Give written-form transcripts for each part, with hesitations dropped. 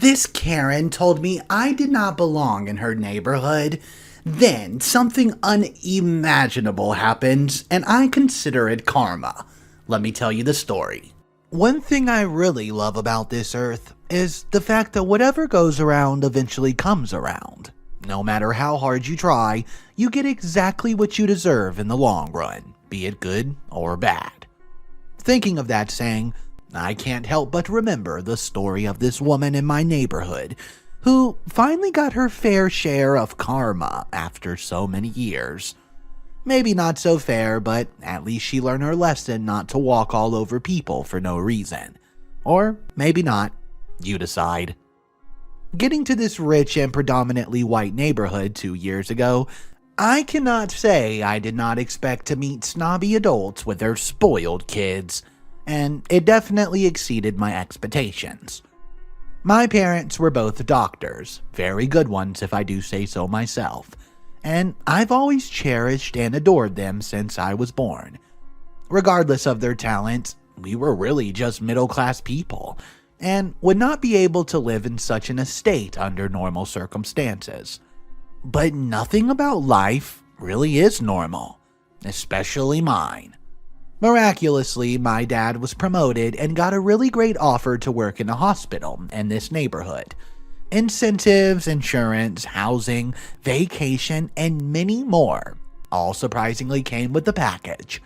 This Karen told me I did not belong in her neighborhood. Then something unimaginable happens, and I consider it karma. Let me tell you the story. One thing I really love about this earth is the fact that whatever goes around eventually comes around. No matter how hard you try, you get exactly what you deserve in the long run, be it good or bad. Thinking of that saying, I can't help but remember the story of this woman in my neighborhood who finally got her fair share of karma after so many years. Maybe not so fair, but at least she learned her lesson not to walk all over people for no reason. Or maybe not. You decide. Getting to this rich and predominantly white neighborhood 2 years ago, I cannot say I did not expect to meet snobby adults with their spoiled kids, and it definitely exceeded my expectations. My parents were both doctors, very good ones if I do say so myself, and I've always cherished and adored them since I was born. Regardless of their talents, we were really just middle-class people, and would not be able to live in such an estate under normal circumstances. But nothing about life really is normal, especially mine. Miraculously, my dad was promoted and got a really great offer to work in a hospital in this neighborhood. Incentives, insurance, housing, vacation, and many more all surprisingly came with the package.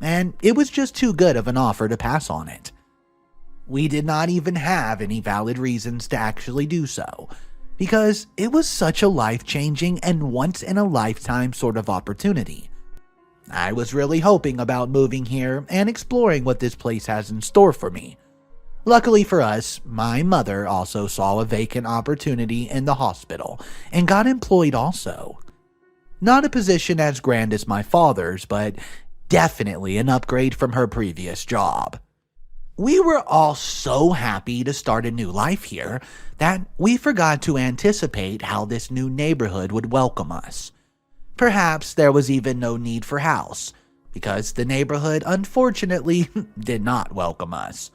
And it was just too good of an offer to pass on it. We did not even have any valid reasons to actually do so, because it was such a life-changing and once-in-a-lifetime sort of opportunity. I was really hoping about moving here and exploring what this place has in store for me. Luckily for us, my mother also saw a vacant opportunity in the hospital and got employed also. Not a position as grand as my father's, but definitely an upgrade from her previous job. We were all so happy to start a new life here that we forgot to anticipate how this new neighborhood would welcome us. Perhaps there was even no need for house, because the neighborhood unfortunately did not welcome us.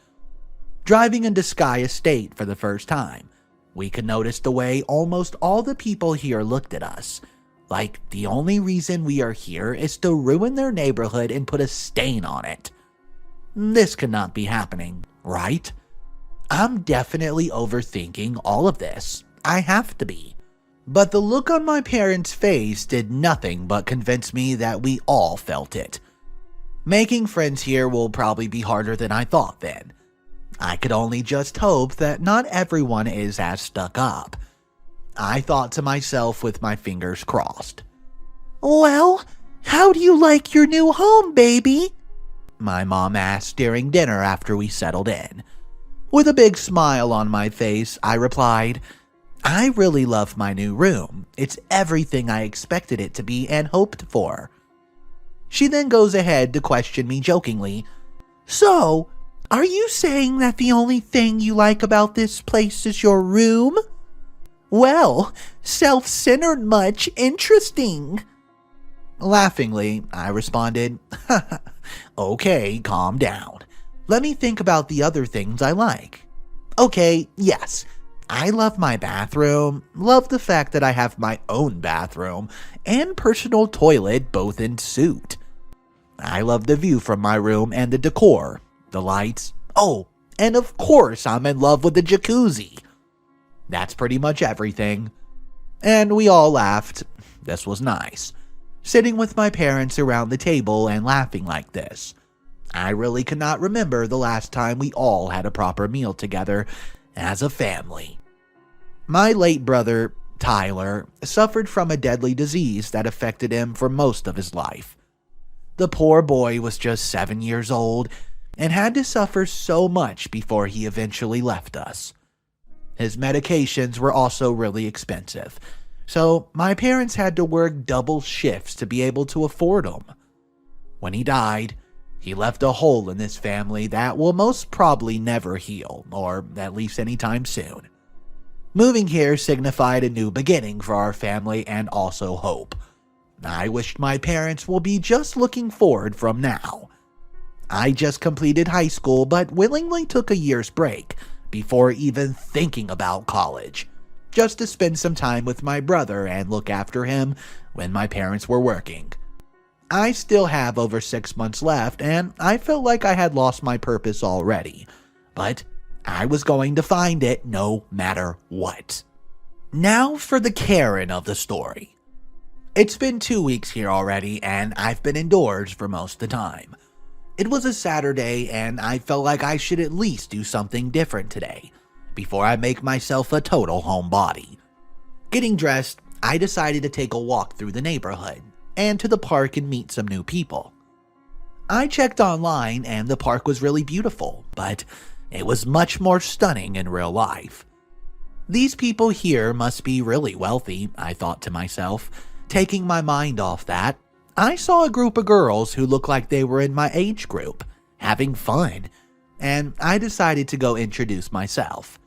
Driving into Sky Estate for the first time, we could notice the way almost all the people here looked at us, like the only reason we are here is to ruin their neighborhood and put a stain on it. This could not be happening, right? I'm definitely overthinking all of this. I have to be. But the look on my parents' face did nothing but convince me that we all felt it. Making friends here will probably be harder than I thought then. I could only just hope that not everyone is as stuck up. I thought to myself with my fingers crossed. Well, how do you like your new home, baby? My mom asked during dinner after we settled in. With a big smile on my face, I replied, I really love my new room. It's everything I expected it to be and hoped for. She then goes ahead to question me jokingly. So, are you saying that the only thing you like about this place is your room? Well, self-centered much. Interesting. Laughingly, I responded, Okay, calm down. Let me think about the other things I like. Okay, yes. I love my bathroom, love the fact that I have my own bathroom, and personal toilet both in suit. I love the view from my room and the decor, the lights. Oh, and of course I'm in love with the jacuzzi. That's pretty much everything. And we all laughed. This was nice. Sitting with my parents around the table and laughing like this. I really cannot remember the last time we all had a proper meal together as a family. My late brother, Tyler, suffered from a deadly disease that affected him for most of his life. The poor boy was just 7 years old and had to suffer so much before he eventually left us. His medications were also really expensive, so my parents had to work double shifts to be able to afford them. When he died, he left a hole in this family that will most probably never heal, or at least anytime soon. Moving here signified a new beginning for our family and also hope. I wished my parents will be just looking forward from now. I just completed high school but willingly took a year's break before even thinking about college, just to spend some time with my brother and look after him when my parents were working. I still have over 6 months left, and I felt like I had lost my purpose already, but I was going to find it no matter what. Now for the Karen of the story. It's been 2 weeks here already, and I've been indoors for most of the time. It was a Saturday, and I felt like I should at least do something different today, before I make myself a total homebody. Getting dressed, I decided to take a walk through the neighborhood, and to the park and meet some new people. I checked online, and the park was really beautiful, but it was much more stunning in real life. These people here must be really wealthy, I thought to myself. Taking my mind off that, I saw a group of girls who looked like they were in my age group, having fun, and I decided to go introduce myself.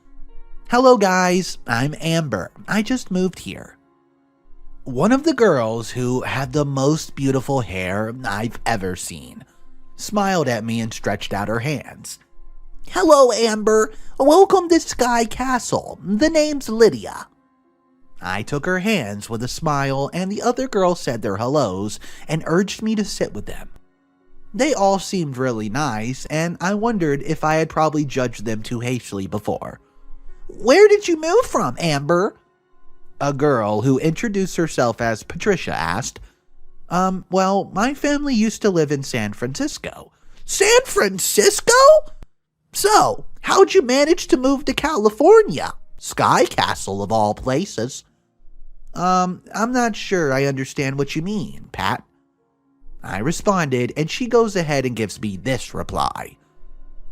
Hello guys, I'm Amber. I just moved here. One of the girls, who had the most beautiful hair I've ever seen, smiled at me and stretched out her hands. Hello Amber, welcome to Sky Castle. The name's Lydia. I took her hands with a smile, and the other girls said their hellos and urged me to sit with them. They all seemed really nice, and I wondered if I had probably judged them too hastily before. Where did you move from, Amber? A girl who introduced herself as Patricia asked. Well, my family used to live in San Francisco. San Francisco? So, how'd you manage to move to California? Sky Castle of all places. I'm not sure I understand what you mean, Pat. I responded, and she goes ahead and gives me this reply.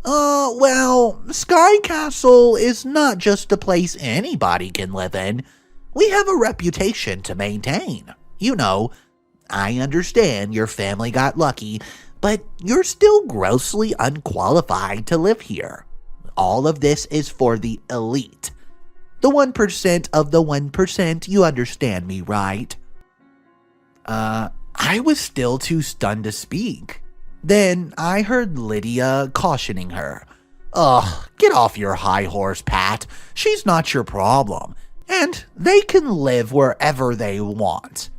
Well, Sky Castle is not just a place anybody can live in. We have a reputation to maintain. You know, I understand your family got lucky, but you're still grossly unqualified to live here. All of this is for the elite. The 1% of the 1%, you understand me, right? I was still too stunned to speak. Then I heard Lydia cautioning her. Ugh, get off your high horse, Pat. She's not your problem, and they can live wherever they want.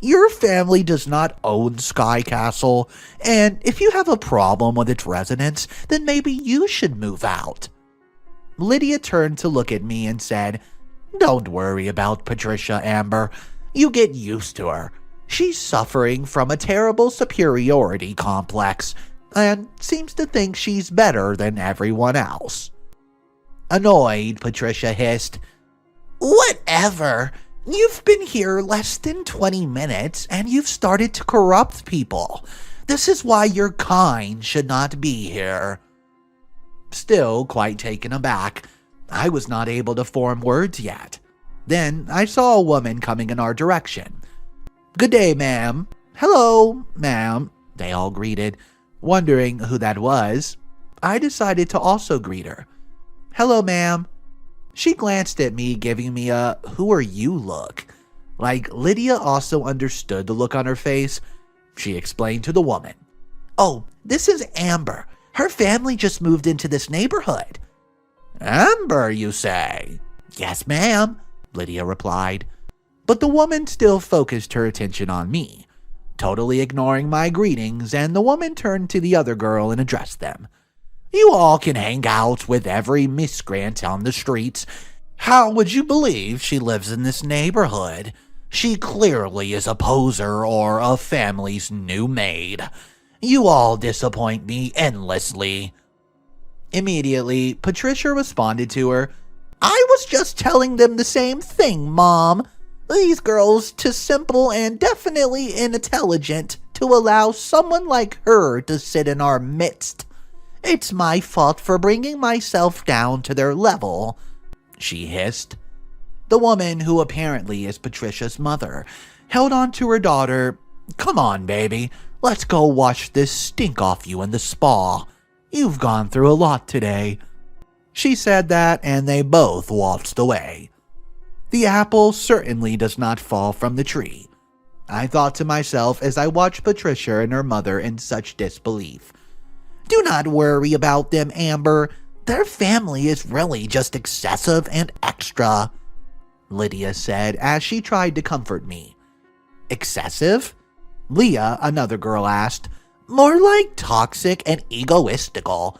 Your family does not own Sky Castle, and if you have a problem with its residents, then maybe you should move out. Lydia turned to look at me and said, Don't worry about Patricia, Amber. You get used to her. She's suffering from a terrible superiority complex and seems to think she's better than everyone else. Annoyed, Patricia hissed, Whatever. You've been here less than 20 minutes and you've started to corrupt people. This is why your kind should not be here. Still quite taken aback, I was not able to form words yet. Then I saw a woman coming in our direction. Good day, ma'am. Hello, ma'am, they all greeted. Wondering who that was, I decided to also greet her. Hello, ma'am. She glanced at me, giving me a who are you look. Like Lydia also understood the look on her face, she explained to the woman. Oh, this is Amber. Her family just moved into this neighborhood. Amber, you say? Yes, ma'am, Lydia replied. But the woman still focused her attention on me, totally ignoring my greetings, and the woman turned to the other girl and addressed them. You all can hang out with every miscreant on the streets. How would you believe she lives in this neighborhood? She clearly is a poser or a family's new maid. You all disappoint me endlessly. Immediately, Patricia responded to her. I was just telling them the same thing, Mom. These girls too simple and definitely unintelligent to allow someone like her to sit in our midst. It's my fault for bringing myself down to their level, she hissed. The woman, who apparently is Patricia's mother, held on to her daughter. Come on, baby. Let's go wash this stink off you in the spa. You've gone through a lot today. She said that, and they both waltzed away. The apple certainly does not fall from the tree, I thought to myself as I watched Patricia and her mother in such disbelief. Do not worry about them, Amber. Their family is really just excessive and extra, Lydia said as she tried to comfort me. Excessive? Leah, another girl, asked. More like toxic and egoistical.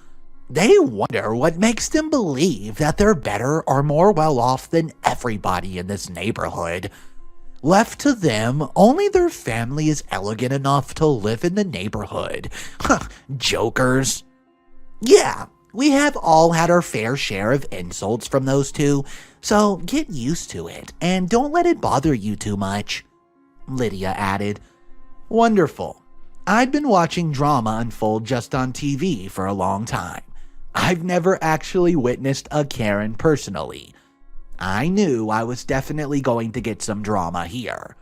They wonder what makes them believe that they're better or more well off than everybody in this neighborhood. Left to them, only their family is elegant enough to live in the neighborhood. Jokers. Yeah, we have all had our fair share of insults from those two, so get used to it and don't let it bother you too much, Lydia added. Wonderful. I'd been watching drama unfold just on TV for a long time. I've never actually witnessed a Karen personally. I knew I was definitely going to get some drama here.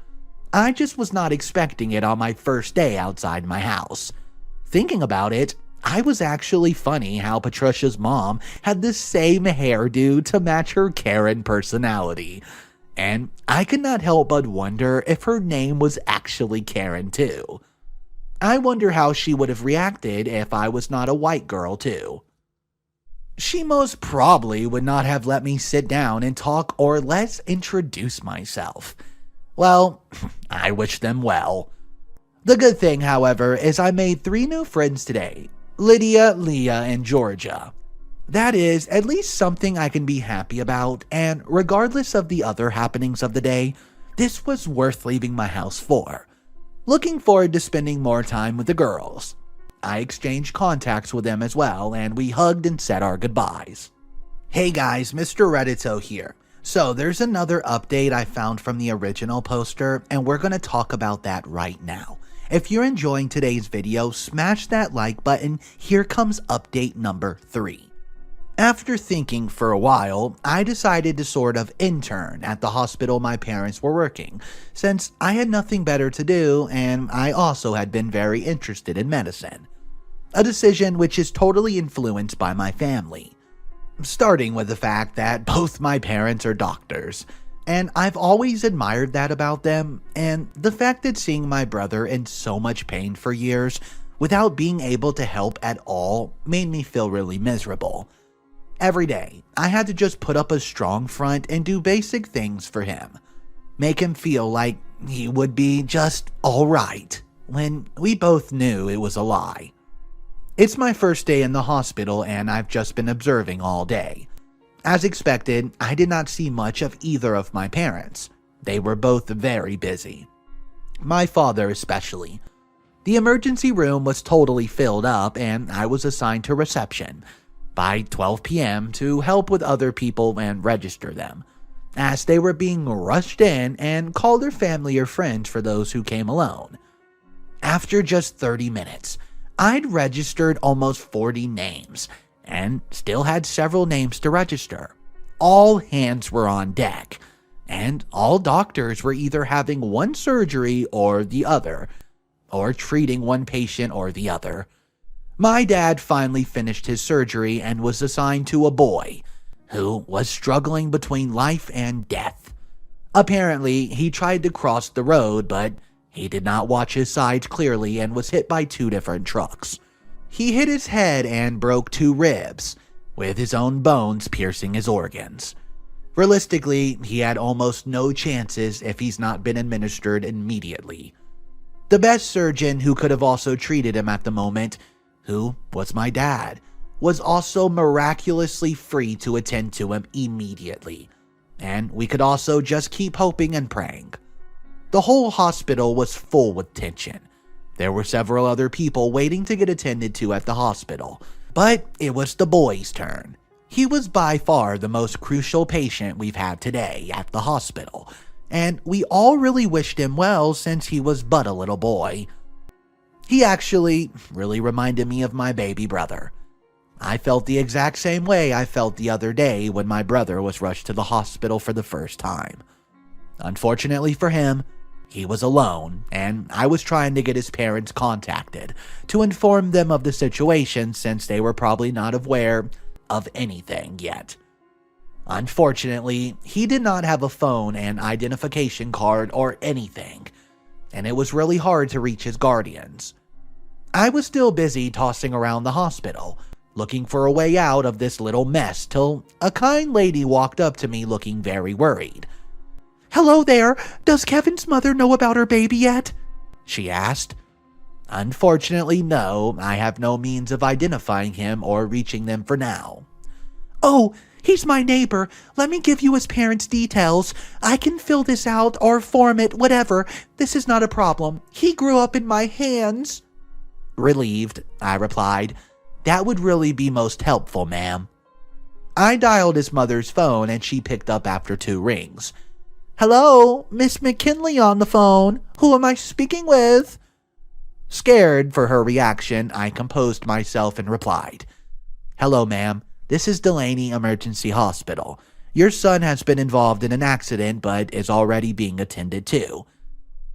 I just was not expecting it on my first day outside my house. Thinking about it, I was actually funny how Patricia's mom had the same hairdo to match her Karen personality. And I could not help but wonder if her name was actually Karen too. I wonder how she would have reacted if I was not a white girl too. She most probably would not have let me sit down and talk or let's introduce myself. Well, I wish them well. The good thing, however, is I made 3 new friends today. Lydia, Leah, and Georgia. That is at least something I can be happy about, and regardless of the other happenings of the day, this was worth leaving my house for. Looking forward to spending more time with the girls. I exchanged contacts with them as well, and we hugged and said our goodbyes. Hey guys, Mr. Reddito here. So there's another update I found from the original poster, and we're going to talk about that right now. If you're enjoying today's video, smash that like button. Here comes update number 3. After thinking for a while, I decided to sort of intern at the hospital my parents were working, since I had nothing better to do and I also had been very interested in medicine. A decision which is totally influenced by my family. Starting with the fact that both my parents are doctors, and I've always admired that about them, and the fact that seeing my brother in so much pain for years without being able to help at all made me feel really miserable. Every day, I had to just put up a strong front and do basic things for him. Make him feel like he would be just alright, when we both knew it was a lie. It's my first day in the hospital and I've just been observing all day. As expected, I did not see much of either of my parents. They were both very busy. My father especially. The emergency room was totally filled up and I was assigned to reception by 12 p.m. to help with other people and register them, as they were being rushed in and call their family or friends for those who came alone. After just 30 minutes, I'd registered almost 40 names, and still had several names to register. All hands were on deck, and all doctors were either having one surgery or the other, or treating one patient or the other. My dad finally finished his surgery and was assigned to a boy, who was struggling between life and death. Apparently, he tried to cross the road, but he did not watch his sides clearly and was hit by 2 different trucks. He hit his head and broke 2 ribs, with his own bones piercing his organs. Realistically, he had almost no chances if he's not been administered immediately. The best surgeon who could have also treated him at the moment, who was my dad, was also miraculously free to attend to him immediately, and we could also just keep hoping and praying. The whole hospital was full with tension. There were several other people waiting to get attended to at the hospital, but it was the boy's turn. He was by far the most crucial patient we've had today at the hospital, and we all really wished him well since he was but a little boy. He actually really reminded me of my baby brother. I felt the exact same way I felt the other day when my brother was rushed to the hospital for the first time. Unfortunately for him, he was alone, and I was trying to get his parents contacted to inform them of the situation since they were probably not aware of anything yet. Unfortunately, he did not have a phone and identification card or anything, and it was really hard to reach his guardians. I was still busy tossing around the hospital, looking for a way out of this little mess till a kind lady walked up to me looking very worried. "Hello there, does Kevin's mother know about her baby yet?" she asked. Unfortunately, no, I have no means of identifying him or reaching them for now. "Oh, he's my neighbor. Let me give you his parents' details. I can fill this out or form it, whatever. This is not a problem. He grew up in my hands." Relieved, I replied, "That would really be most helpful, ma'am." I dialed his mother's phone and she picked up after 2 rings. "Hello, Miss McKinley on the phone. Who am I speaking with?" Scared for her reaction, I composed myself and replied, "Hello, ma'am. This is Delaney Emergency Hospital. Your son has been involved in an accident but is already being attended to."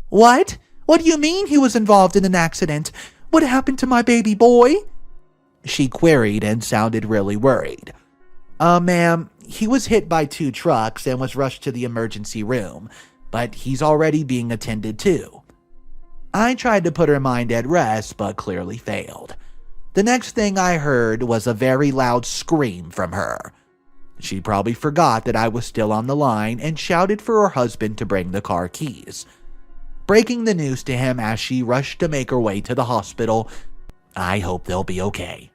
"What? What do you mean he was involved in an accident? What happened to my baby boy?" she queried and sounded really worried. Ma'am, he was hit by 2 trucks and was rushed to the emergency room, but he's already being attended to." I tried to put her mind at rest, but clearly failed. The next thing I heard was a very loud scream from her. She probably forgot that I was still on the line and shouted for her husband to bring the car keys. Breaking the news to him as she rushed to make her way to the hospital, I hope they'll be okay.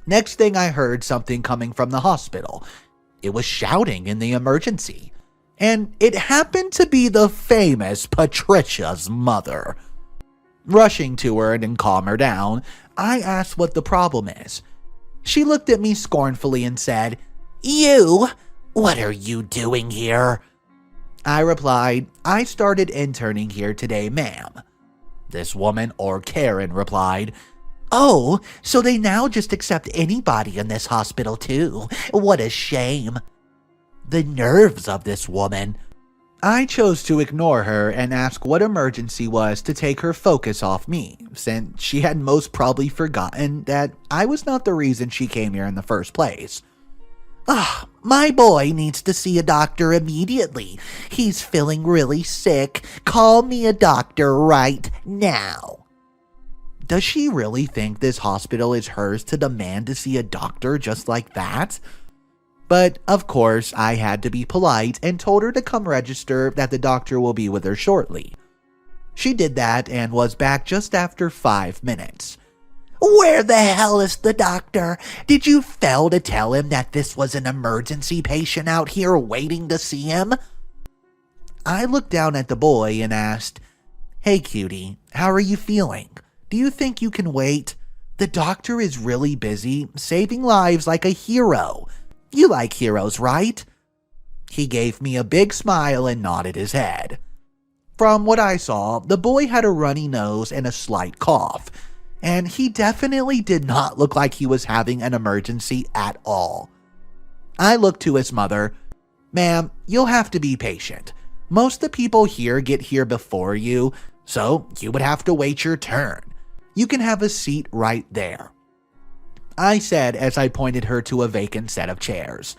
Next thing I heard something coming from the hospital. It was shouting in the emergency. And it happened to be the famous Patricia's mother. Rushing to her and calm her down, I asked what the problem is. She looked at me scornfully and said, "You? What are you doing here?" I replied, "I started interning here today, ma'am." This woman, or Karen, replied, "Oh, so they now just accept anybody in this hospital too. What a shame." The nerves of this woman. I chose to ignore her and ask what emergency was to take her focus off me, since she had most probably forgotten that I was not the reason she came here in the first place. My boy needs to see a doctor immediately. He's feeling really sick. Call me a doctor right now." Does she really think this hospital is hers to demand to see a doctor just like that? But, of course, I had to be polite and told her to come register that the doctor will be with her shortly. She did that and was back just after 5 minutes. "Where the hell is the doctor? Did you fail to tell him that this was an emergency patient out here waiting to see him?" I looked down at the boy and asked, "Hey, cutie, how are you feeling? Do you think you can wait? The doctor is really busy, saving lives like a hero. You like heroes, right?" He gave me a big smile and nodded his head. From what I saw, the boy had a runny nose and a slight cough, and he definitely did not look like he was having an emergency at all. I looked to his mother. "Ma'am, you'll have to be patient. Most of the people here get here before you, so you would have to wait your turn. You can have a seat right there," I said as I pointed her to a vacant set of chairs.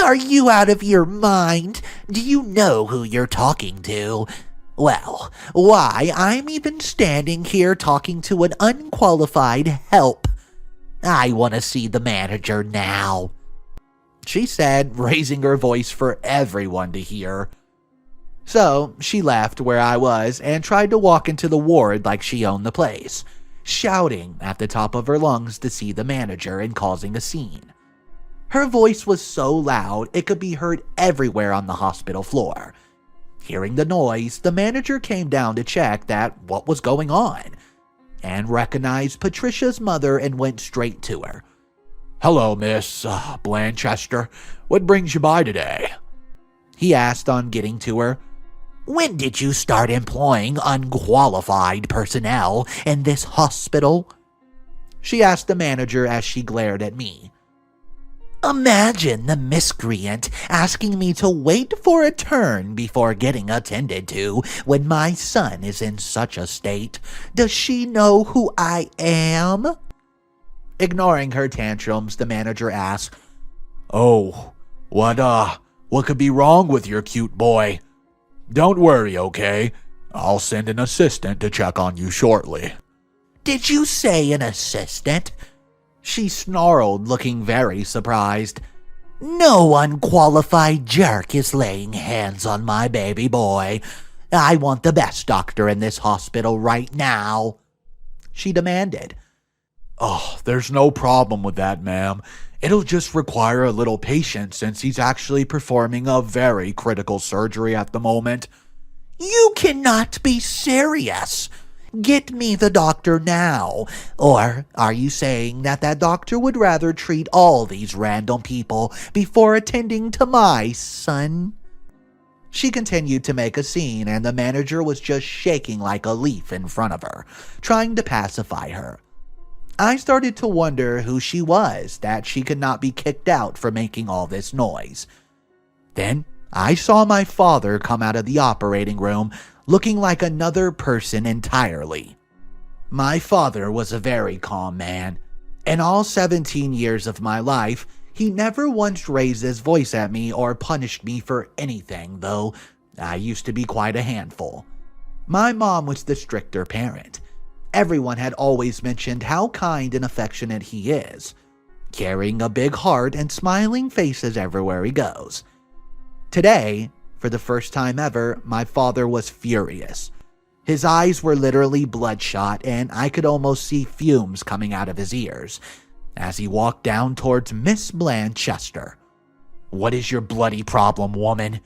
"Are you out of your mind? Do you know who you're talking to? Well, why, I'm even standing here talking to an unqualified help. I want to see the manager now," she said, raising her voice for everyone to hear. So she left where I was and tried to walk into the ward like she owned the place, shouting at the top of her lungs to see the manager and causing a scene. Her voice was so loud it could be heard everywhere on the hospital floor. Hearing the noise, the manager came down to check that what was going on, and recognized Patricia's mother and went straight to her. "Hello, Miss Blanchester. What brings you by today?" he asked on getting to her. "When did you start employing unqualified personnel in this hospital?" she asked the manager as she glared at me. Imagine the miscreant asking me to wait for a turn before getting attended to when my son is in such a state. Does she know who I am? Ignoring her tantrums, the manager asked, "Oh, what could be wrong with your cute boy? Don't worry, okay? I'll send an assistant to check on you shortly." "Did you say an assistant?" She snarled, looking very surprised. "No unqualified jerk is laying hands on my baby boy. I want the best doctor in this hospital right now," she demanded. "Oh, there's no problem with that, ma'am. It'll just require a little patience since he's actually performing a very critical surgery at the moment." "You cannot be serious. Get me the doctor now. Or are you saying that doctor would rather treat all these random people before attending to my son?" She continued to make a scene, and the manager was just shaking like a leaf in front of her, trying to pacify her. I started to wonder who she was, that she could not be kicked out for making all this noise. Then I saw my father come out of the operating room, looking like another person entirely. My father was a very calm man. In all 17 years of my life, he never once raised his voice at me or punished me for anything, though I used to be quite a handful. My mom was the stricter parent. Everyone had always mentioned how kind and affectionate he is, carrying a big heart and smiling faces everywhere he goes. Today, for the first time ever, my father was furious. His eyes were literally bloodshot, and I could almost see fumes coming out of his ears as he walked down towards Miss Blanchester. "What is your bloody problem, woman?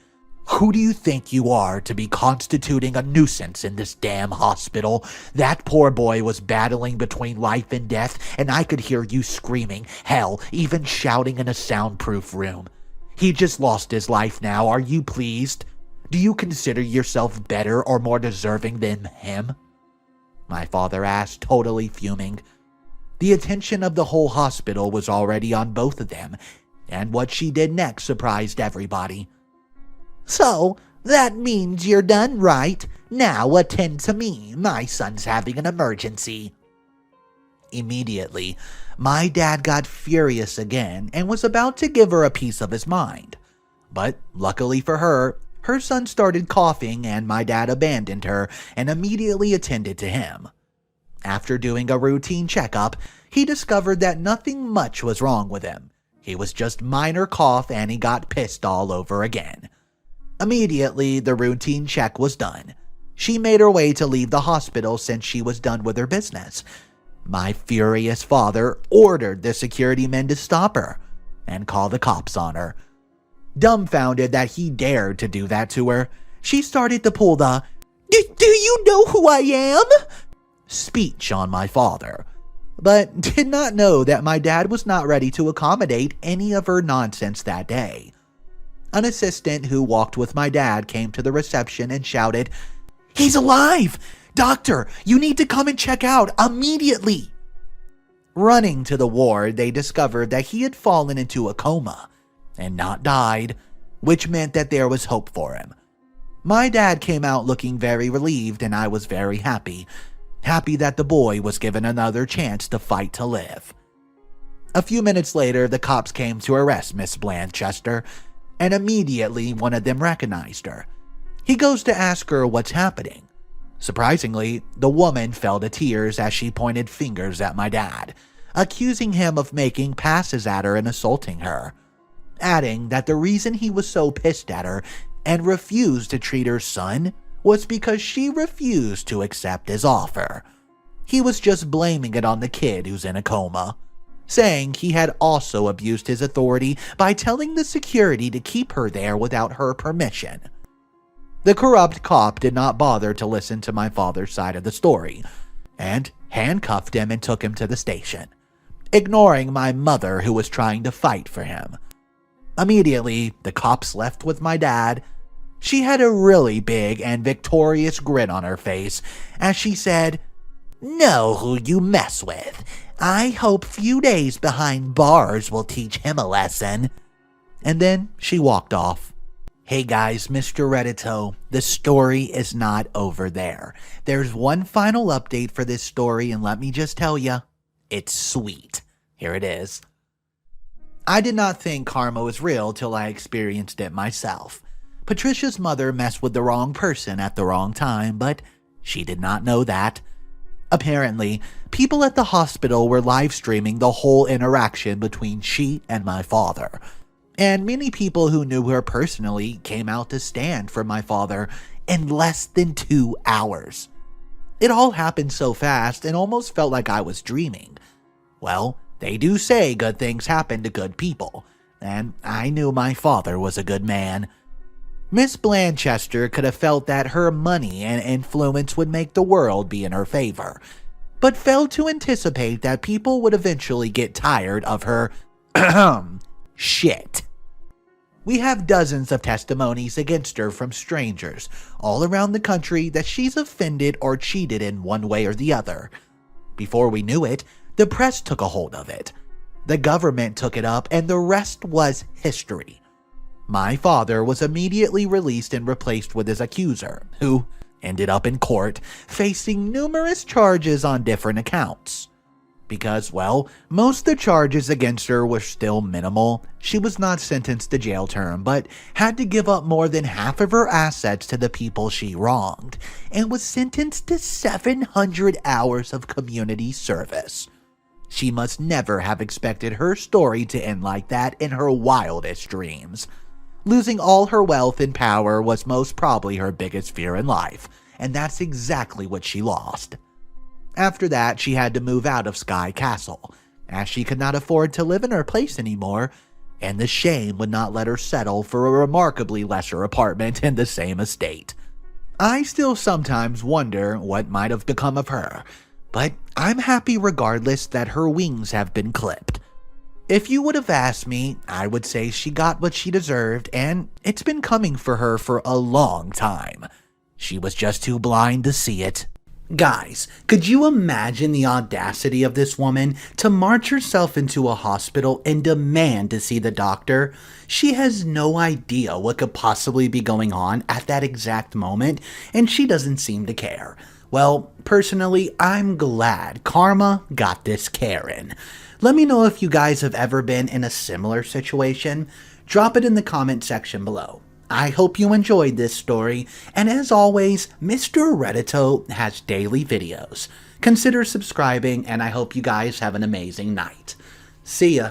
Who do you think you are to be constituting a nuisance in this damn hospital? That poor boy was battling between life and death, and I could hear you screaming, hell, even shouting in a soundproof room. He just lost his life now. Are you pleased? Do you consider yourself better or more deserving than him?" my father asked, totally fuming. The attention of the whole hospital was already on both of them, and what she did next surprised everybody. "So, that means you're done, right? Now attend to me. My son's having an emergency." Immediately, my dad got furious again and was about to give her a piece of his mind. But luckily for her, her son started coughing and my dad abandoned her and immediately attended to him. After doing a routine checkup, he discovered that nothing much was wrong with him. He was just minor cough and he got pissed all over again. Immediately, the routine check was done. She made her way to leave the hospital since she was done with her business. My furious father ordered the security men to stop her and call the cops on her. Dumbfounded that he dared to do that to her, she started to pull the "Do you know who I am?" speech on my father, but did not know that my dad was not ready to accommodate any of her nonsense that day. An assistant who walked with my dad came to the reception and shouted, "He's alive! Doctor, you need to come and check out immediately!" Running to the ward, they discovered that he had fallen into a coma and not died, which meant that there was hope for him. My dad came out looking very relieved, and I was very happy. Happy that the boy was given another chance to fight to live. A few minutes later, the cops came to arrest Miss Blanchester, and immediately one of them recognized her. He goes to ask her what's happening. Surprisingly, the woman fell to tears as she pointed fingers at my dad, accusing him of making passes at her and assaulting her, adding that the reason he was so pissed at her and refused to treat her son was because she refused to accept his offer. He was just blaming it on the kid who's in a coma, saying he had also abused his authority by telling the security to keep her there without her permission. The corrupt cop did not bother to listen to my father's side of the story, and handcuffed him and took him to the station, ignoring my mother who was trying to fight for him. Immediately, the cops left with my dad. She had a really big and victorious grin on her face as she said, "Know who you mess with. I hope few days behind bars will teach him a lesson." And then she walked off. Hey guys, Mr. Reddito, the story is not over there. There's one final update for this story, and let me just tell you, it's sweet. Here it is. I did not think karma was real till I experienced it myself. Patricia's mother messed with the wrong person at the wrong time, but she did not know that. Apparently, people at the hospital were live streaming the whole interaction between she and my father. And many people who knew her personally came out to stand for my father in less than 2 hours. It all happened so fast and almost felt like I was dreaming. Well, they do say good things happen to good people, and I knew my father was a good man. Miss Blanchester could have felt that her money and influence would make the world be in her favor, but failed to anticipate that people would eventually get tired of her shit. We have dozens of testimonies against her from strangers all around the country that she's offended or cheated in one way or the other. Before we knew it, the press took a hold of it. The government took it up, and the rest was history. My father was immediately released and replaced with his accuser, who ended up in court facing numerous charges on different accounts. Because, well, most of the charges against her were still minimal. She was not sentenced to jail term, but had to give up more than half of her assets to the people she wronged, and was sentenced to 700 hours of community service. She must never have expected her story to end like that in her wildest dreams. Losing all her wealth and power was most probably her biggest fear in life, and that's exactly what she lost. After that, she had to move out of Sky Castle, as she could not afford to live in her place anymore, and the shame would not let her settle for a remarkably lesser apartment in the same estate. I still sometimes wonder what might have become of her, but I'm happy regardless that her wings have been clipped. If you would have asked me, I would say she got what she deserved, and it's been coming for her for a long time. She was just too blind to see it. Guys, could you imagine the audacity of this woman to march herself into a hospital and demand to see the doctor? She has no idea what could possibly be going on at that exact moment, and she doesn't seem to care. Well, personally, I'm glad karma got this Karen. Let me know if you guys have ever been in a similar situation. Drop it in the comment section below. I hope you enjoyed this story, and as always, Mr. Reddito has daily videos. Consider subscribing, and I hope you guys have an amazing night. See ya.